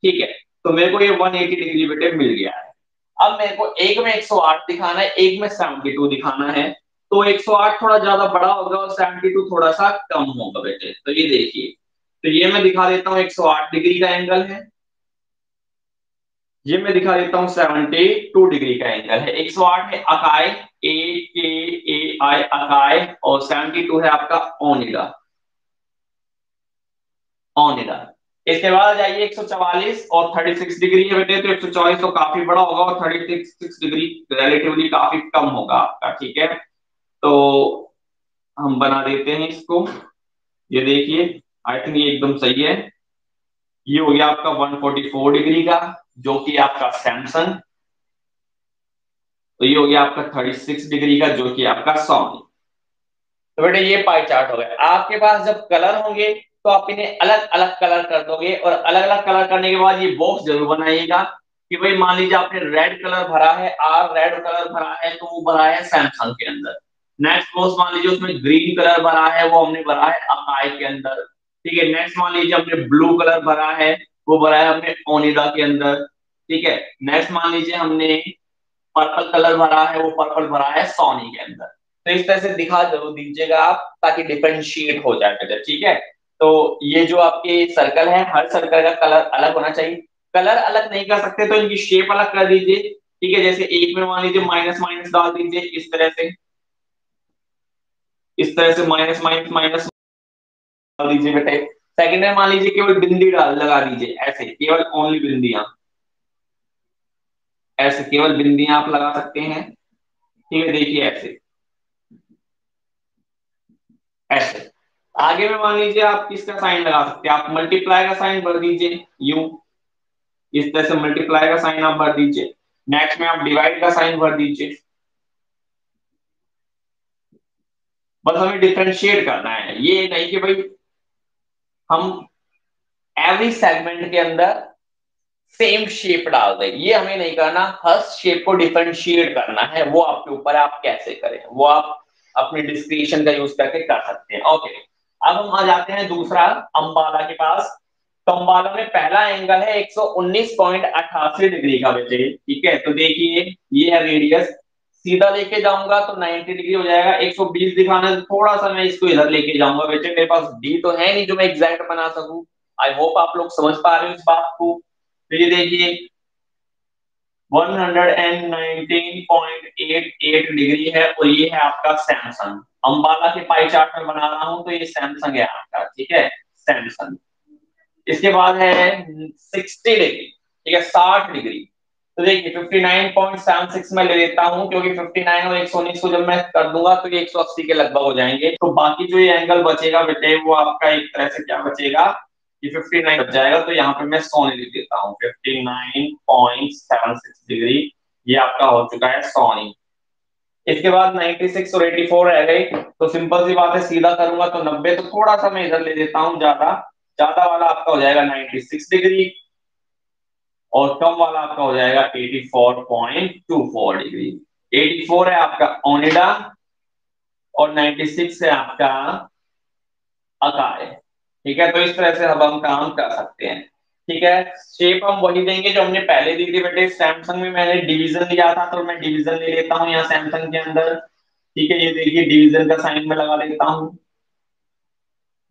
ठीक है, तो मेरे को ये 180 डिग्री बेटे मिल गया है। अब मेरे को एक में 108 दिखाना है, एक में 72 दिखाना है, तो 108 थोड़ा ज्यादा बड़ा होगा और 72 थोड़ा सा कम होगा बेटे। तो ये देखिए, तो ये मैं दिखा देता हूँ 108 डिग्री का एंगल है, ये मैं दिखा देता हूँ 72 डिग्री का एंगल है। 108 है अकाई, ए के ए आई अकाई, और 72 है आपका ओनिडा, ओनिडा। इसके बाद जाइए 144 और 36 डिग्री है बेटे, तो 144 तो काफी बड़ा होगा और 36 डिग्री रिलेटिवली काफी कम होगा आपका। ठीक है, तो हम बना देते हैं इसको, ये देखिए, आई थिंक ये एकदम सही है। ये हो गया आपका 144 डिग्री का, जो कि आपका सैमसंग। तो ये हो गया आपका 36 डिग्री का, जो कि आपका सोनी। तो बेटे ये पाई चार्ट हो गया। आपके पास जब कलर होंगे तो आप इन्हें अलग अलग कलर कर दोगे, और अलग अलग कलर करने के बाद ये बॉक्स जरूर बनाइएगा कि भाई मान लीजिए आपने रेड कलर भरा है, आर रेड कलर भरा है, तो वो भरा है सैमसंग के अंदर। नेक्स्ट बॉक्स मान लीजिए उसमें ग्रीन कलर भरा है, वो हमने भरा है अकाई के अंदर। ठीक है, नेक्स्ट मान लीजिए हमने ब्लू कलर भरा है, वो भरा है हमने ओनिडा के अंदर। ठीक है, नेक्स्ट मान लीजिए हमने पर्पल कलर भरा है, वो पर्पल भरा है सोनी के अंदर। तो इस तरह से दिखा जरूर दीजिएगा आप, ताकि डिफरेंशिएट हो जाए कलर। ठीक है, तो ये जो आपके सर्कल है, हर सर्कल का कलर अलग होना चाहिए। कलर अलग नहीं कर सकते तो इनकी शेप अलग कर दीजिए। ठीक है, जैसे एक में मान लीजिए माइनस माइनस डाल दीजिए इस तरह से, इस तरह से माइनस माइनस माइनस डाल दीजिए बेटे। सेकंड में मान लीजिए केवल बिंदी डाल लगा दीजिए, ऐसे केवल ओनली बिंदियां, ऐसे केवल बिंदियां आप लगा सकते हैं। ठीक है, देखिए ऐसे, ऐसे। आगे में मान लीजिए आप किसका साइन लगा सकते हैं, आप मल्टीप्लाई का साइन भर दीजिए यू, इस तरह से मल्टीप्लाई का साइन आप भर दीजिए। नेक्स्ट में आप डिवाइड का साइन भर दीजिए। बस हमें डिफरेंशिएट करना है, ये नहीं कि भाई हम एवरी सेगमेंट के अंदर सेम शेप डाल दें, ये हमें नहीं करना। हर शेप को डिफरेंशिएट करना है, वो आपके ऊपर है, आप कैसे करें वो आप अपने डिस्क्रिप्शन का यूज करके कर सकते हैं। ओके, अब हम आ जाते हैं दूसरा अंबाला के पास। तो अम्बाला में पहला एंगल है 119.88 डिग्री का बेटे, ठीक है। तो देखिए ये है रेडियस, सीधा लेके जाऊंगा तो 90 डिग्री हो जाएगा। 120 दिखाना है तो थोड़ा सा मैं इसको इधर लेके जाऊंगा बेटे, मेरे पास डी तो है नहीं जो मैं एग्जैक्ट बना सकूं। आई होप आप लोग समझ पा रहे हो इस बात को। तो ये देखिए 119.88 डिग्री है और ये है आपका सैमसंग। अंबाला के पाई चार्ट में बना रहा हूं तो ये सैमसंग है आपका, ठीक है, सैमसंग। इसके बाद है 60 डिग्री, ठीक है, 60 डिग्री। तो देखिए 59.76 में ले लेता हूं, क्योंकि 59 और 119 को जब मैं कर दूंगा तो ये 180 के लगभग हो जाएंगे। तो बाकी जो ये एंगल बचेगा बेटे वो आपका एक तरह से क्या बचेगा, ये 59 बच जाएगा। तो यहाँ पे मैं 100 लिख देता हूँ, 59.76 डिग्री ये आपका हो चुका है 100। इसके बाद 96 और 84 रह गई। तो सिंपल सी बात है, सीधा करूंगा तो 90, तो थोड़ा सा मैं इधर ले लेता हूँ, ज्यादा ज्यादा वाला आपका हो जाएगा 96 डिग्री और कम वाला आपका हो जाएगा 84.24 डिग्री। 84 है आपका ओनिडा और 96 है आपका अकाय, ठीक है। तो इस तरह से अब हम काम कर सकते हैं, ठीक है। शेप हम वही देंगे जो हमने पहले दी थी बेटे। सैमसंग में मैंने डिवीजन दिया था तो मैं डिवीजन ले लेता हूँ यहाँ सैमसंग के अंदर, ठीक है। ये देखिए डिवीजन का साइन में लगा देता हूँ,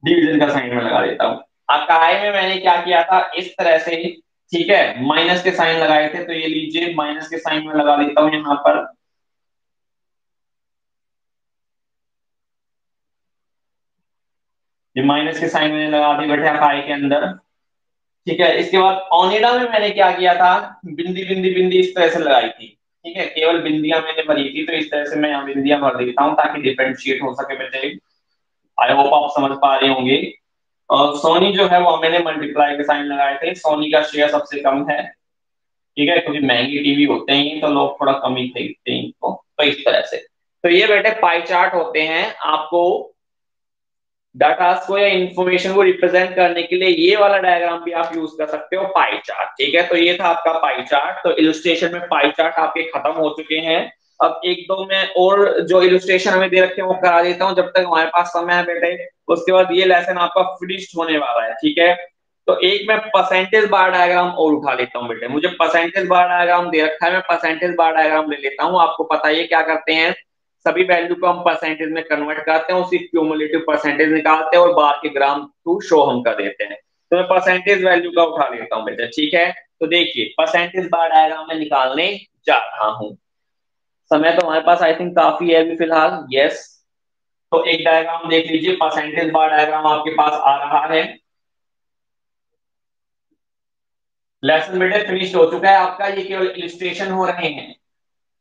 डिवीजन का साइन में लगा देता हूँ। अकाई में मैंने क्या किया था, इस तरह से, ठीक है, माइनस के साइन लगाए थे। तो ये लीजिए माइनस के साइन में लगा देता हूँ यहाँ पर, ये माइनस के साइन मैंने लगा दी बेटे अकाई के अंदर, ठीक है। इसके बाद ओनिडा में मैंने क्या किया था, बिंदी बिंदी बिंदी इस तरह से लगाई थी, ठीक है, केवल बिंदियां मैंने भरी थी। तो इस तरह से मैं यहाँ बिंदियां भर देता हूँ ताकि डिफरेंशिएट हो सके बेटे। आई होप आप समझ पा रहे होंगे। और सोनी जो है वो मैंने मल्टीप्लाई के साइन लगाए थे, सोनी का शेयर सबसे कम है, ठीक है, क्योंकि महंगी टीवी होते हैं तो लोग थोड़ा कम ही खरीदते हैं इनको। तो इस तरह से, तो ये बेटे पाई चार्ट होते हैं। आपको डाटा को या इंफॉर्मेशन को रिप्रेजेंट करने के लिए ये वाला डायग्राम भी आप यूज कर सकते हो, पाई चार्ट, ठीक है। तो ये था आपका पाई चार्ट। तो इलस्ट्रेशन में पाई चार्ट आपके खत्म हो चुके हैं। अब एक दो में और जो इलस्ट्रेशन हमें दे रखे हैं वो करा देता हूँ जब तक हमारे पास समय है बेटे। उसके बाद ये लेसन आपका फिनिश्ड होने वाला है, ठीक है। तो एक मैं परसेंटेज बार डायग्राम और उठा लेता हूँ बेटे, मुझे परसेंटेज बार डायग्राम दे रखा है, मैं परसेंटेज बार डायग्राम ले लेता हूँ। आपको पता है क्या करते हैं, सभी वैल्यू को हम परसेंटेज में कन्वर्ट करते हैं, उसकी क्यूमुलेटिव परसेंटेज निकालते हैं और बार के ग्राम टू शो हम कर देते हैं। तो मैं परसेंटेज वैल्यू का उठा लेता हूँ बेटा, ठीक है। तो देखिए परसेंटेज बार डायग्राम में निकालने जा रहा हूँ। समय तो हमारे पास आई थिंक काफी है अभी फिलहाल, यस। तो एक डायग्राम देख लीजिए, परसेंटेज बार डायग्राम आपके पास आ रहा है। लेसन बेटे फिनिश हो चुका है आपका, ये केवल इलिस्ट्रेशन हो रहे हैं,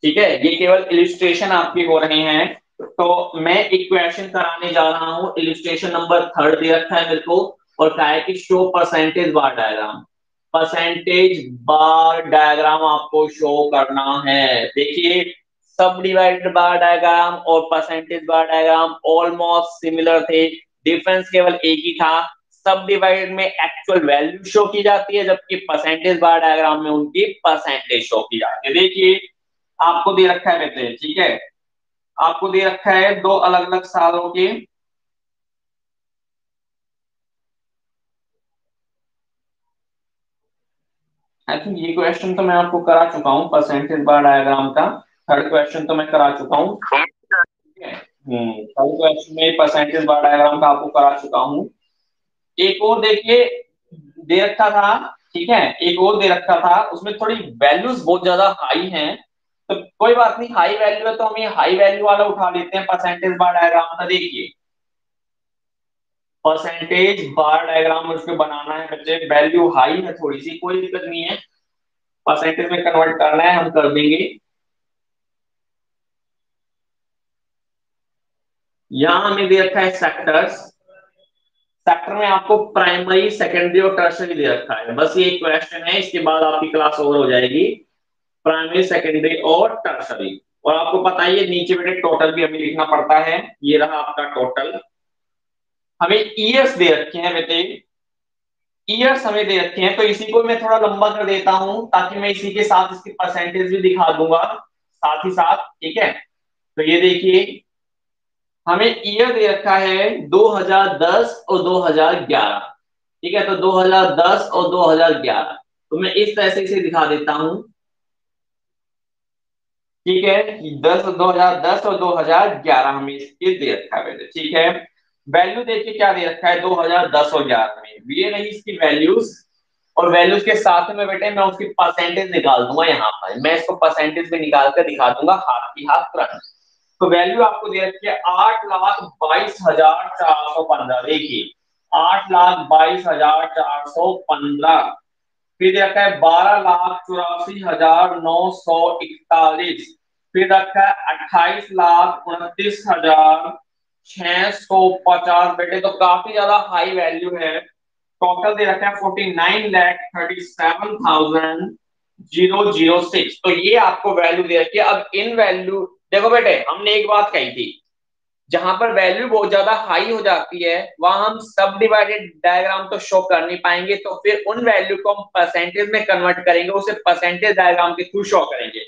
ठीक है, ये केवल इलिस्ट्रेशन आपके हो रहे हैं। तो मैं इक्वेशन कराने जा रहा हूं, इलिस्ट्रेशन नंबर 3 दे रखा है मेरे को और कहा है कि शो परसेंटेज बार डायग्राम। परसेंटेज बार डायग्राम आपको शो करना है। देखिए सब डिवाइडेड बार डायग्राम और परसेंटेज बार डायग्राम ऑलमोस्ट सिमिलर थे, डिफरेंस केवल एक ही था। सब डिवाइडेड में एक्चुअल वैल्यू शो की जाती है, जबकि परसेंटेज बार डायग्राम में उनकी परसेंटेज शो की जाती है। देखिए आपको दे रखा है बेटे, ठीक है, आपको दे रखा है दो अलग अलग सालों के, आई थिंक ये क्वेश्चन तो मैं आपको करा चुका हूँ, परसेंटेज बार डायग्राम का थर्ड क्वेश्चन तो मैं करा चुका हूँ, ठीक है। थर्ड क्वेश्चन में परसेंटेज बार डायग्राम का आपको करा चुका हूँ। एक और देखिए दे रखा था, ठीक है, एक और दे रखा था, उसमें थोड़ी वैल्यूज बहुत ज्यादा हाई हैं। तो कोई बात नहीं, हाई वैल्यू है तो हम ये हाई वैल्यू वाला उठा लेते हैं परसेंटेज बार डायग्राम का। देखिए परसेंटेज बार डायग्राम उसको बनाना है बच्चे, वैल्यू हाई है थोड़ी सी, कोई दिक्कत नहीं है, परसेंटेज में कन्वर्ट करना है हम कर देंगे। यहां हमें दे रखा है सेक्टर्स, सेक्टर में आपको प्राइमरी सेकेंडरी और टर्सरी दे रखा है, बस ये क्वेश्चन है, इसके बाद आपकी क्लास ओवर हो जाएगी। प्राइमरी सेकेंडरी और टर्सरी, और आपको पता ही है नीचे बेटे टोटल भी हमें लिखना पड़ता है, ये रहा आपका टोटल। हमें ईयर्स दे रखे हैं बेटे, ईयर्स हमें दे रखे हैं, तो इसी को मैं थोड़ा लंबा कर देता हूं ताकि मैं इसी के साथ इसकी परसेंटेज भी दिखा दूंगा साथ ही साथ, ठीक है। तो ये देखिए हमें ईयर दे रखा है 2010 और 2011, ठीक है, तो 2010 और 2011, तो मैं इस तरह से इसे दिखा देता हूं। ठीक है, 2010 और 2011 हमें इसके दे रखा है बेटे। ठीक है, वैल्यू देखिए क्या दे रखा है 2010 और 11 में, ये रही इसकी वैल्यूज। और वैल्यूज के साथ में बेटे मैं उसकी परसेंटेज निकाल दूंगा, यहाँ पर मैं इसको परसेंटेज में निकाल कर दिखा दूंगा हाथ की हाथ तुरंत। तो वैल्यू आपको दे रखी है 8,22,415, देखिए 8,22,415। फिर रखा है 12,84,941। फिर रखा है 28,29,650 बेटे, तो काफी ज्यादा हाई वैल्यू है। टोटल दे रखा है 49,37,006। तो ये आपको वैल्यू दे रखी है। अब इन वैल्यू देखो बेटे, हमने एक बात कही थी, जहां पर वैल्यू बहुत ज्यादा हाई हो जाती है वहां हम सब डिवाइडेड डायग्राम तो शो कर नहीं पाएंगे, तो फिर उन वैल्यू को हम परसेंटेज में कन्वर्ट करेंगे, उसे परसेंटेज डायग्राम के थ्रू शो करेंगे।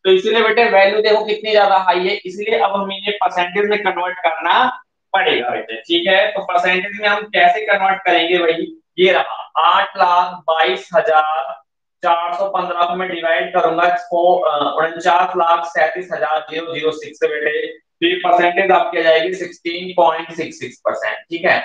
तो इसीलिए बेटे वैल्यू देखो कितनी ज्यादा हाई है, इसलिए अब हमें ये परसेंटेज में कन्वर्ट करना पड़ेगा बेटे। ठीक है, तो परसेंटेज में हम कैसे कन्वर्ट करेंगे, वही ये रहा 8,22,415 को मैं डिवाइड करूंगा 49,37,006 से बेटे, तो ये परसेंटेज आपकी आ जाएगी 16.66%। ठीक है,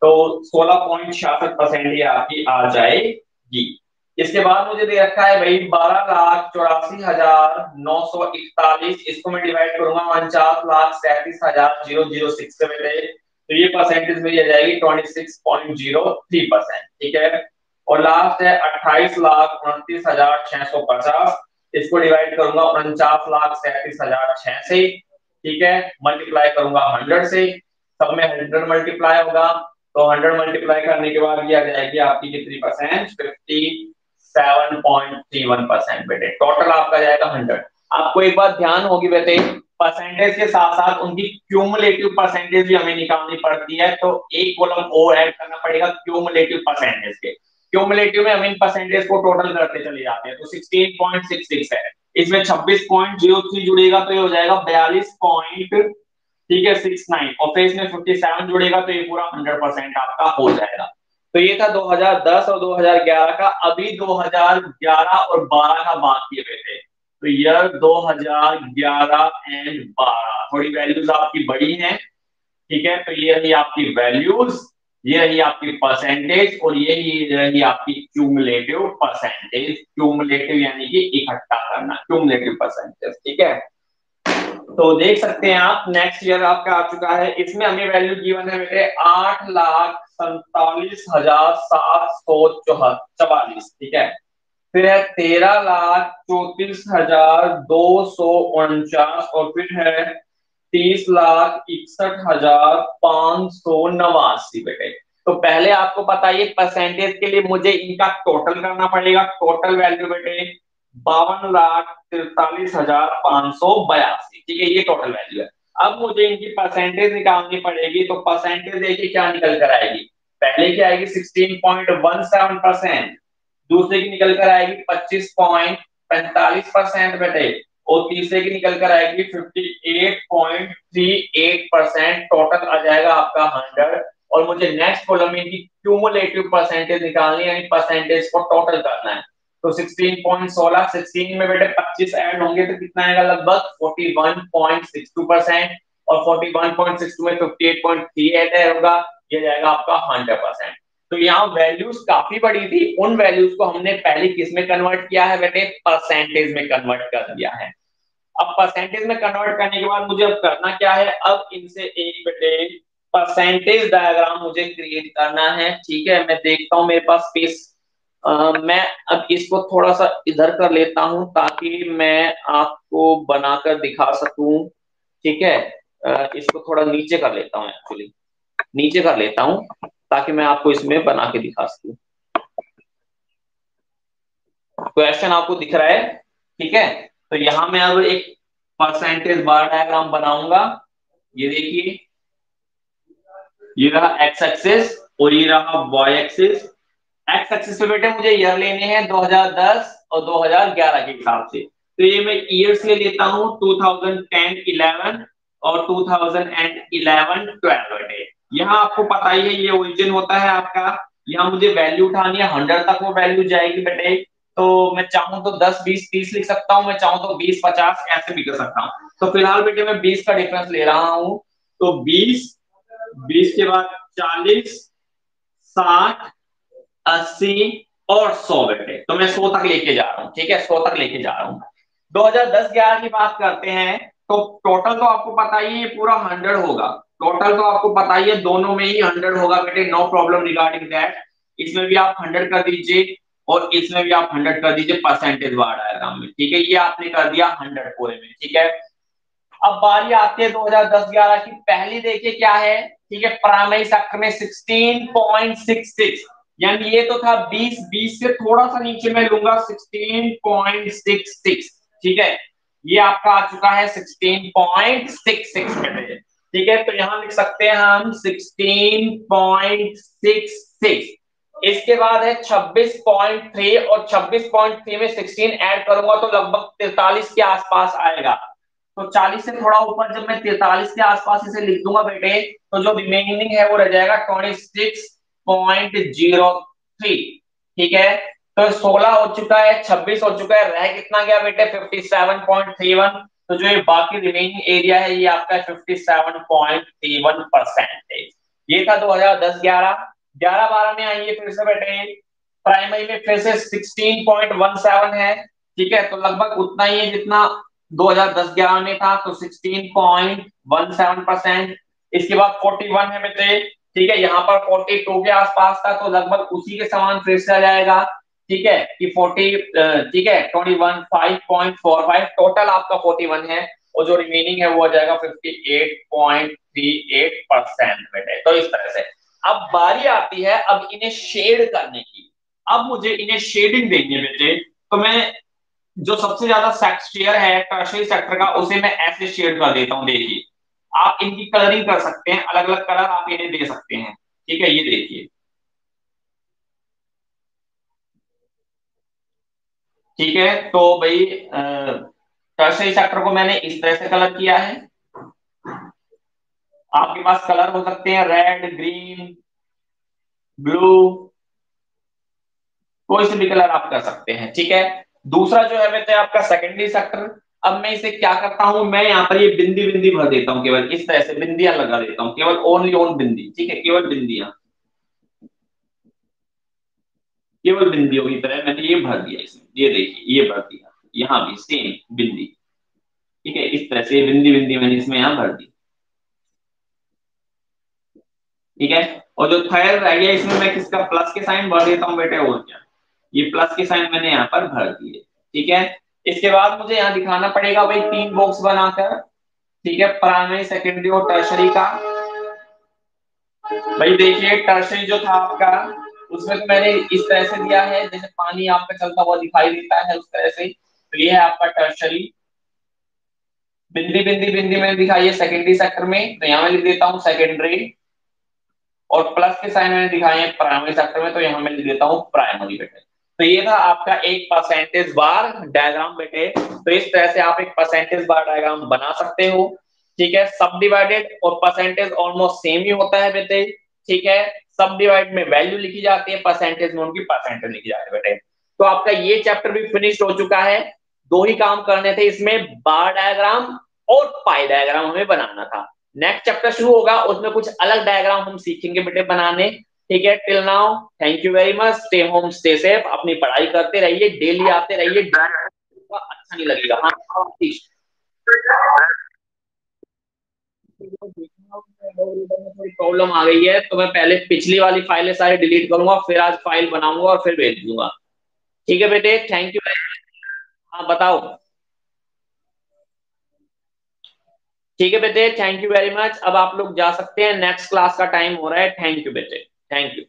तो 16.66% ये आपकी आ जाएगी। इसके बाद मुझे दे रखा है भाई 12,84,941, इसको मैं डिवाइड करूंगा 49,37,006 से बेटे, तो ये परसेंटेज मेरी आ जाएगी 26.03%। ठीक है, और लास्ट है 28,29,650, इसको डिवाइड करूंगा 49,37,006 से। ठीक है, मल्टीप्लाई करूंगा 100 से, सब में 100 मल्टीप्लाई होगा, तो 100 मल्टीप्लाई करने के बाद ये आ जाएगी आपकी कितनी परसेंट, 57.31% बेटे। टोटल आपका जाएगा 100। आपको एक बात ध्यान होगी बेटे, परसेंटेज के साथ साथ उनकी क्यूमुलेटिव परसेंटेज भी हमें निकालनी पड़ती है, तो एक कॉलम और ऐड करना पड़ेगा क्यूमुलेटिव परसेंटेज के। क्यूमुलेटिव में हम इन परसेंटेज को टोटल करते चले जाते हैं, तो 16.66 है, इसमें 26.03 जुड़ेगा तो ये हो जाएगा 42 पॉइंट, ठीक है 69, और फिर इसमें 57 जुड़ेगा तो ये पूरा 100% आपका हो जाएगा। तो ये था 2010 और 2011 का। अभी 2011 और 12 का बात किए हुए थे, तो ईयर 2011 एंड 12 थोड़ी वैल्यूज आपकी बड़ी हैं। ठीक है, तो ये रही आपकी वैल्यूज, ये रही आपकी परसेंटेज, और ये रही आपकी क्यूमुलेटिव परसेंटेज। क्यूमुलेटिव यानी कि इकट्ठा करना, क्यूमुलेटिव परसेंटेज। ठीक है, तो देख सकते हैं आप नेक्स्ट ईयर आपका आ चुका है, इसमें हमें वैल्यू गिवन है बेटे 8,47,744। ठीक है, फिर है 13,34,249, और फिर है 30,61,589 बेटे। तो पहले आपको पता है परसेंटेज के लिए मुझे इनका टोटल करना पड़ेगा। टोटल वैल्यू बेटे 52,43,582। ठीक है, ये टोटल वैल्यू है। अब मुझे इनकी परसेंटेज निकालनी पड़ेगी, तो परसेंटेज देखिए क्या निकल कर आएगी। पहले की आएगी 16.17%, दूसरे की निकल कर आएगी 25.45% बेटे, और तीसरे की निकल कर आएगी 58.38%। टोटल आ जाएगा आपका 100। और मुझे नेक्स्ट कॉलम में इनकी क्यूमुलेटिव परसेंटेज निकालनी है, यानी परसेंटेज को टोटल करना है। तो 16.16, 16 में बेटे 25 ऐड होंगे तो कितना आएगा, लगभग 41.62%, और 41.62 में 58.3 ऐड होगा, ये जाएगा आपका 100%। तो यहाँ वैल्यूज काफी बड़ी थी, उन वैल्यूज को हमने पहले किस में कन्वर्ट किया है बेटे, परसेंटेज में कन्वर्ट कर दिया है। अब परसेंटेज में कन्वर्ट करने के बाद मुझे अब करना क्या है, अब इनसे एक बेटे परसेंटेज डायग्राम मुझे क्रिएट करना है। ठीक है, मैं देखता हूँ मेरे पास स्पेस, मैं अब इसको थोड़ा सा इधर कर लेता हूं ताकि मैं आपको बनाकर दिखा सकूं। ठीक है, इसको थोड़ा नीचे कर लेता हूं, एक्चुअली नीचे कर लेता हूं ताकि मैं आपको इसमें बना के दिखा सकूं। क्वेश्चन आपको दिख रहा है? ठीक है, तो यहां मैं अब एक परसेंटेज बार डायग्राम बनाऊंगा। ये देखिए, ये रहा एक्स एक्सिस और ये रहा वाई एक्सिस। एक्स एक्सिस पे बेटे मुझे ईयर लेने हैं 2010 और 2011 के हिसाब से, तो ये मैं ईयर्स ले लेता हूं 2010 11 और 2011 12 बेटे। यहाँ आपको पता ही है ये ओरिजिन होता है आपका यहाँ मुझे वैल्यू उठानी है, 100 तक वो वैल्यू जाएगी बेटे। तो मैं चाहूँ तो 10 20 30 लिख सकता हूँ, मैं चाहूँ तो 20 50 ऐसे भी कर सकता हूँ। तो फिलहाल बेटे मैं 20 का डिफरेंस ले रहा हूँ। तो 20, 20 के बाद 40, 60, 80 और 100 बेटे। तो मैं 100 तक लेके जा रहा हूँ, ठीक है, 100 तक लेके जा रहा हूँ। 2010-11 की बात करते हैं तो टोटल तो आपको पता ही है ये पूरा 100 होगा। टोटल तो आपको पता ही है दोनों में ही 100 होगा बेटे, नो प्रॉब्लम रिगार्डिंग दैट। इसमें भी आप 100 कर दीजिए और इसमें भी आप 100 कर दीजिए परसेंटेज बार डायग्राम में, ठीक है। ये आपने कर दिया 100 पूरे में, ठीक है। अब बारी आती है 2010-11 की। पहली देखिए क्या है, ठीक है, प्राइमरी सेक्टर में 16.66, यानी ये तो था 20, 20 से थोड़ा सा नीचे मैं लूंगा 16.66, ठीक है। ये आपका आ चुका है 16.66 में, ठीक है। तो यहां लिख सकते हैं हम 16.66। इसके बाद है 26.3, और 26.3 में 16 ऐड करूंगा तो लगभग 43 के आसपास आएगा। तो 40 से थोड़ा ऊपर जब मैं 43 के आसपास इसे लिख दूंगा बेटे, तो जो रिमेनिंग है वो रह जाएगा 26.03, ठीक है। तो 16 हो चुका है, 26 हो चुका है, रह कितना गया बेटे 57.31। तो जो ये बाकी रिमेनिंग एरिया है ये आपका 57.31% ये था 2010-11। 11-12 में आइए फिर से बेटे। प्राइमरी में फिर से 16.17 है, ठीक है। तो लगभग उतना ही है जितना 2010-11 में था, तो 16.17%। इसके बाद 41 है बेटे, ठीक है। यहाँ पर 42 के आसपास था, तो लगभग उसी के समान फिर से आ जाएगा, ठीक है, कि 40, ठीक है, 21 5.45 टोटल आपका 41 है, और जो रिमेनिंग है वो आ जाएगा 58.38% बेटे। तो इस तरह से अब बारी आती है अब इन्हें शेड करने की। अब मुझे इन्हें शेडिंग देनी है बेटे। तो मैं जो सबसे ज्यादा शेयर है टर्शियरी सेक्टर का, उसे मैं ऐसे शेड कर देता हूं। देखिए आप इनकी कलरिंग कर सकते हैं, अलग अलग कलर आप इन्हें दे सकते हैं, ठीक है। ये देखिए, ठीक है। तो भाई टर्शियरी सेक्टर को मैंने इस तरह से कलर किया है। आपके पास कलर हो सकते हैं रेड, ग्रीन, ब्लू, कोई से भी कलर आप कर सकते हैं, ठीक है। दूसरा जो है बेटे आपका सेकेंडरी सेक्टर। अब मैं इसे क्या करता हूं, मैं यहाँ पर ये बिंदी बिंदी भर देता हूँ, केवल इस तरह से बिंदियां लगा देता हूँ, केवल ओनली ओन बिंदी, ठीक है, केवल बिंदियां, केवल बिंदियों की तरह मैंने ये भर दिया इसमें। ये देखिए ये भर दिया, यहाँ भी सेम बिंदी, ठीक है। इस तरह से बिंदी बिंदी मैंने इसमें यहाँ भर दी, ठीक है। और जो थर्ड रह गया इसमें मैं किसका प्लस के साइन भर देता हूँ बेटे, और क्या, ये प्लस के साइन मैंने यहाँ पर भर दिए, ठीक है। इसके बाद मुझे यहाँ दिखाना पड़ेगा भाई 3 बॉक्स बनाकर, ठीक है, प्राइमरी सेकेंडरी और टर्शरी का। भाई देखिए टर्शरी जो था आपका, उसमें तो मैंने इस तरह से दिया है जैसे पानी आपका चलता हुआ दिखाई देता है उस तरह से। तो ये है आपका टर्शरी। बिंदी बिंदी बिंदी मैंने दिखाई है सेकेंडरी सेक्टर में, तो यहाँ मैं लिख देता हूँ सेकेंडरी। और प्लस के साइन मैंने दिखाए हैं प्राइमरी सेक्टर में, तो यहाँ मैं लिख देता हूँ प्राइमरी बेटे। तो ये था आपका एक परसेंटेज बार डायग्राम बेटे। तो इस तरह से आप एक परसेंटेज बार डायग्राम बना सकते हो, ठीक है। सब डिवाइडेड और परसेंटेज ऑलमोस्ट सेम ही होता है बेटे, ठीक है। सब डिवाइड में वैल्यू लिखी जाती है, परसेंटेज में उनकी परसेंटेज लिखी जाती है बेटे। तो आपका ये चैप्टर भी फिनिश्ड हो चुका है। दो ही काम करने थे इसमें, बार डायग्राम और पाई डायग्राम हमें बनाना था। नेक्स्ट चैप्टर शुरू होगा, उसमें कुछ अलग डायग्राम हम सीखेंगे बेटे बनाने, ठीक है। Till now thank you very much, stay home stay safe, अपनी पढ़ाई करते रहिए, डेली आते रहिए, अच्छा नहीं लगेगा, हाँ ठीक। थोड़ी प्रॉब्लम आ गई है, तो मैं पहले पिछली वाली फाइलें सारी डिलीट करूंगा, फिर आज फाइल बनाऊंगा और फिर भेज दूंगा, ठीक है बेटे, थैंक यू। हाँ बताओ। ठीक है बेटे, थैंक यू वेरी मच। अब आप लोग जा सकते हैं, नेक्स्ट क्लास का टाइम हो रहा है। थैंक यू बेटे, थैंक यू।